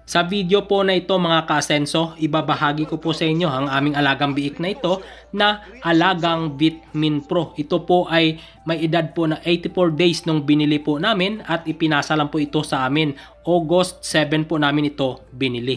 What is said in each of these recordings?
Sa video po na ito mga ka-asenso, ibabahagi ko po sa inyo ang aming alagang biik na ito na alagang Vitamin Pro. Ito po ay may edad po na 84 days nung binili po namin at ipinasa lang po ito sa amin. August 7 po namin ito binili.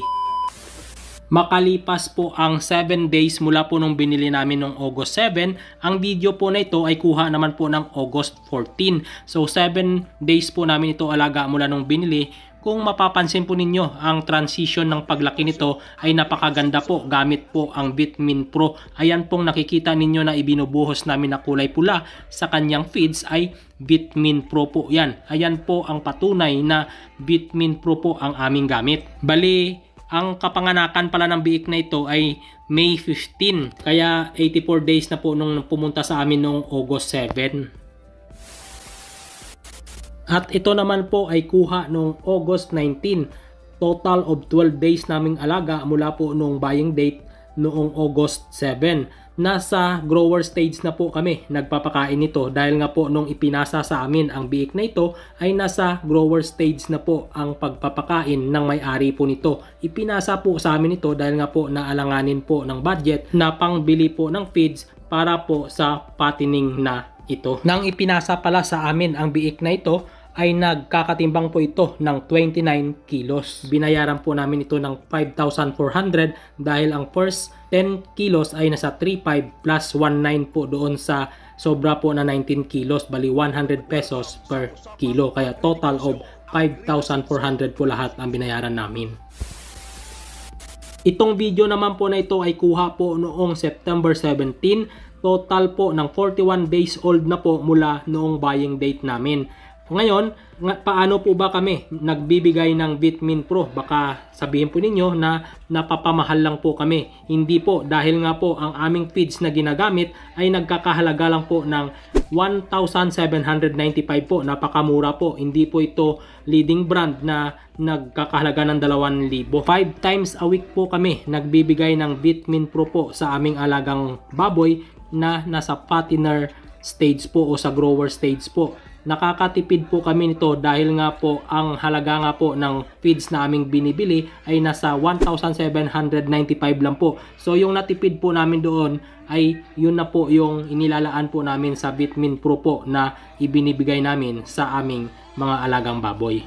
Makalipas po ang 7 days mula po nung binili namin noong August 7, ang video po na ito ay kuha naman po ng August 14. So 7 days po namin ito alaga mula nung binili. Kung mapapansin po ninyo, ang transition ng paglaki nito ay napakaganda po gamit po ang Vitamin Pro. Ayan pong nakikita ninyo na ibinubuhos namin na kulay pula sa kanyang feeds ay Vitamin Pro po yan. Ayan po ang patunay na Vitamin Pro po ang aming gamit. Bali, ang kapanganakan pala ng biik na ito ay May 15. Kaya 84 days na po nung pumunta sa amin noong August 7. At ito naman po ay kuha noong August 19. Total of 12 days naming alaga mula po noong buying date noong August 7. Nasa grower stage na po kami nagpapakain nito dahil nga po nung ipinasa sa amin ang biik na ito ay nasa grower stage na po ang pagpapakain ng may-ari po nito. Ipinasa po sa amin ito dahil nga po naalanganin po ng budget na pangbili po ng feeds para po sa fattening na ito. Nang ipinasa pala sa amin ang biik na ito ay nagkakatimbang po ito ng 29 kilos. Binayaran po namin ito ng 5,400 dahil ang first 10 kilos ay nasa 3,500 plus 1,900 po doon sa sobra po na 19 kilos. Bali 100 pesos per kilo. Kaya total of 5,400 po lahat ang binayaran namin. Itong video naman po na ito ay kuha po noong September 17. Total po ng 41 days old na po mula noong buying date namin. Ngayon, paano po ba kami nagbibigay ng Vitamin Pro? Baka sabihin po ninyo na napapamahal lang po kami. Hindi po, dahil nga po ang aming feeds na ginagamit ay nagkakahalaga lang po ng 1,795 po. Napakamura po. Hindi po ito leading brand na nagkakahalaga ng 2,000. 5 times a week po kami nagbibigay ng Vitamin Pro po sa aming alagang baboy na nasa fattener stage po o sa grower stage po. Nakakatipid po kami nito dahil nga po ang halaga nga po ng feeds na aming binibili ay nasa 1,795 lang po. So yung natipid po namin doon ay yun na po yung inilalaan po namin sa Vitamin Pro po na ibinibigay namin sa aming mga alagang baboy.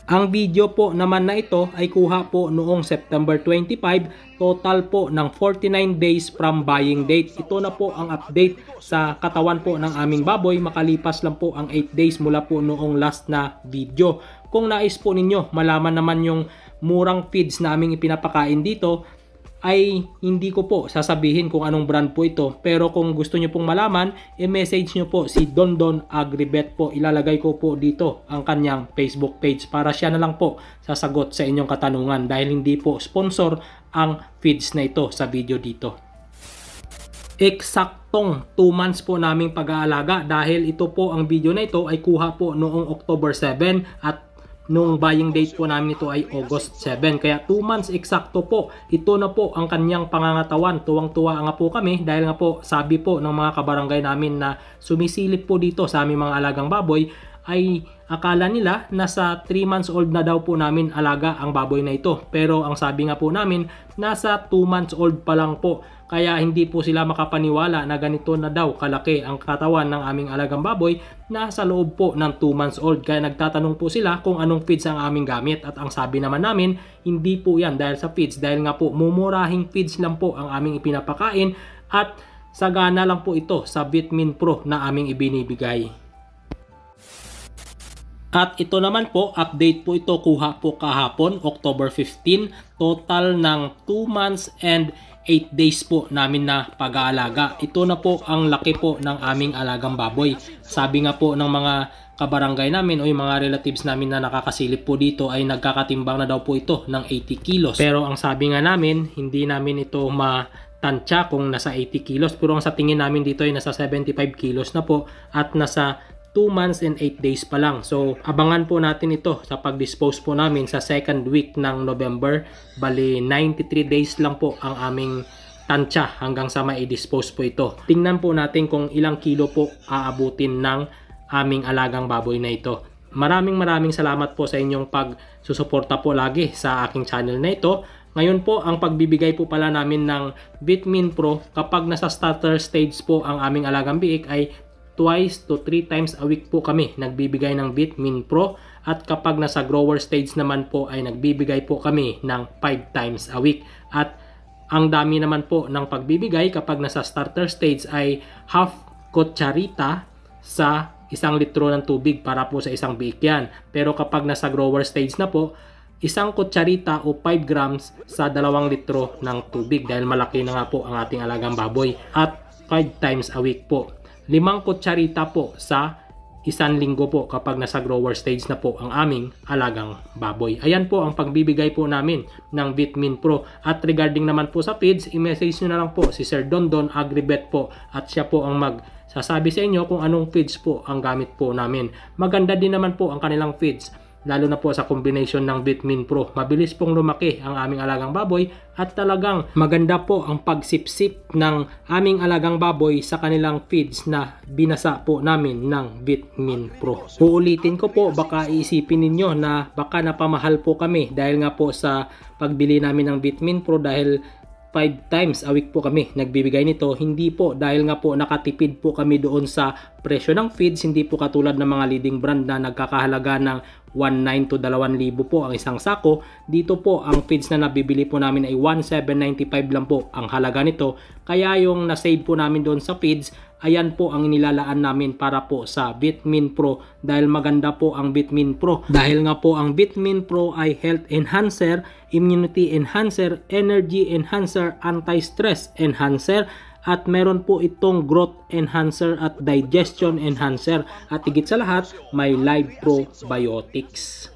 Ang video po naman na ito ay kuha po noong September 25, total po ng 49 days from buying date. Ito na po ang update sa katawan po ng aming baboy, makalipas lang po ang 8 days mula po noong last na video. Kung nais po ninyo malaman naman yung murang feeds na aming ipinapakain dito, ay hindi ko po sasabihin kung anong brand po ito. Pero kung gusto nyo pong malaman, i-message nyo po si Dondon Agribet po. Ilalagay ko po dito ang kanyang Facebook page para siya na lang po sasagot sa inyong katanungan dahil hindi po sponsor ang feeds na ito sa video dito. Eksaktong 2 months po naming pag-aalaga dahil ito po ang video na ito ay kuha po noong October 7 at nung buying date po namin ito ay August 7. Kaya 2 months eksakto po. Ito na po ang kanyang pangangatawan. Tuwang-tuwa nga po kami dahil nga po sabi po ng mga kabarangay namin na sumisilip po dito sa aming mga alagang baboy ay akala nila nasa 3 months old na daw po namin alaga ang baboy na ito. Pero ang sabi nga po namin nasa 2 months old pa lang po. Kaya hindi po sila makapaniwala na ganito na daw kalaki ang katawan ng aming alagang baboy na sa loob po ng 2 months old. Kaya nagtatanong po sila kung anong feeds ang aming gamit. At ang sabi naman namin, hindi po yan dahil sa feeds. Dahil nga po mumurahing feeds lang po ang aming ipinapakain at sagana lang po ito sa Vitamin Pro na aming ibinibigay. At ito naman po, update po ito kuha po kahapon, October 15. Total ng 2 months and 8 days po namin na pag-aalaga. Ito na po ang laki po ng aming alagang baboy. Sabi nga po ng mga kabarangay namin o yung mga relatives namin na nakakasilip po dito ay nagkakatimbang na daw po ito ng 80 kilos. Pero ang sabi nga namin, hindi namin ito matansya kung nasa 80 kilos. Pero ang sa tingin namin dito ay nasa 75 kilos na po at nasa 2 months and 8 days pa lang. So, abangan po natin ito sa pag-dispose po namin sa second week ng November. Bali, 93 days lang po ang aming tansya hanggang sa mai-dispose po ito. Tingnan po natin kung ilang kilo po aabutin ng aming alagang baboy na ito. maraming salamat po sa inyong pagsusuporta po lagi sa aking channel na ito. Ngayon po, ang pagbibigay po pala namin ng Bitmin Pro kapag nasa starter stage po ang aming alagang biik ay twice to 3 times a week po kami nagbibigay ng Bitmin Pro, at kapag nasa grower stage naman po ay nagbibigay po kami ng 5 times a week. At ang dami naman po ng pagbibigay kapag nasa starter stage ay half kutsarita sa 1 litro ng tubig para po sa isang biik yan. Pero kapag nasa grower stage na po, 1 kutsarita o 5 grams sa 2 litro ng tubig, dahil malaki na nga po ang ating alagang baboy, at 5 times a week po. 5 kutsarita po sa 1 linggo po kapag nasa grower stage na po ang aming alagang baboy. Ayan po ang pagbibigay po namin ng Bitmin Pro. At regarding naman po sa feeds, i-message nyo na lang po si Sir Dondon Agribet po, at siya po ang magsasabi sa inyo kung anong feeds po ang gamit po namin. Maganda din naman po ang kanilang feeds, lalo na po sa combination ng Bitmin Pro. Mabilis pong lumaki ang aming alagang baboy, at talagang maganda po ang pagsipsip ng aming alagang baboy sa kanilang feeds na binasa po namin ng Bitmin Pro. Uulitin ko po, baka iisipin ninyo na baka napamahal po kami dahil nga po sa pagbili namin ng Bitmin Pro, dahil 5 times a week po kami nagbibigay nito. Hindi po, dahil nga po nakatipid po kami doon sa presyo ng feeds. Hindi po katulad ng mga leading brand na nagkakahalaga ng 1,900 to 2,000 po ang isang sako. Dito po ang feeds na nabibili po namin ay 1,795 lang po ang halaga nito. Kaya yung nasave po namin doon sa feeds, ayan po ang inilalaan namin para po sa Bitmin Pro, dahil maganda po ang Bitmin Pro. Dahil nga po ang Bitmin Pro ay health enhancer, immunity enhancer, energy enhancer, anti-stress enhancer, at meron po itong growth enhancer at digestion enhancer, at higit sa lahat may live probiotics.